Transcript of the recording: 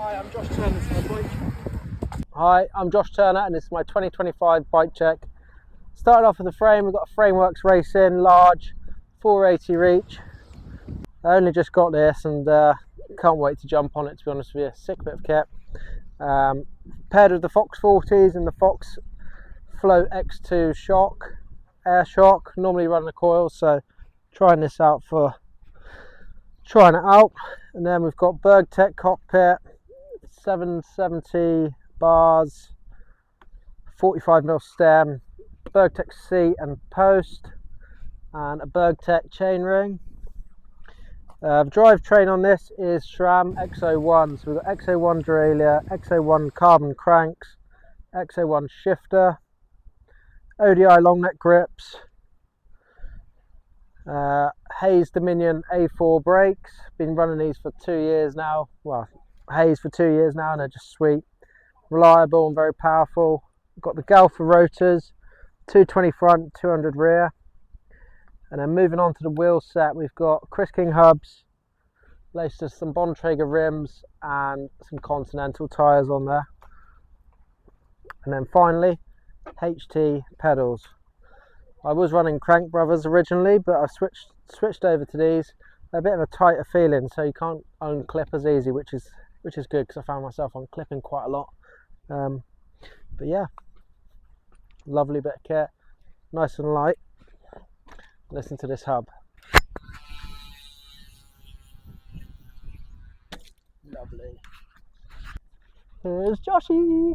Hi, I'm Josh Turner. Hi, I'm Josh Turner, and this is my 2025 bike check. Started off with the frame. We've got a Frameworks Racing large 480 reach. I only just got this and can't wait to jump on it, to be honest with you. Sick bit of kit. Paired with the Fox 40s and the Fox Float X2 shock, air shock. Normally running the coils, so trying this out for trying it out. And then we've got Bergtech cockpit, 770 bars, 45mm stem, Bergtech seat and post, and a Bergtech chainring. The drivetrain on this is SRAM X01. So we've got X01 derailleur, X01 carbon cranks, X01 shifter, ODI long neck grips, Hayes Dominion A4 brakes. Been running these for 2 years now. Well, Hayes for 2 years now, and they're just sweet, reliable and very powerful. We've got the Galfa rotors, 220 front, 200 rear. And then moving on to the wheel set, we've got Chris King hubs, laced with some Bontrager rims and some Continental tyres on there. And then finally, HT pedals. I was running Crank Brothers originally, but I've switched over to these. They're a bit of a tighter feeling, so you can't unclip as easy, which is good, because I found myself unclipping quite a lot. But yeah, lovely bit of kit, nice and light. Listen to this hub. Lovely. Here's Joshy.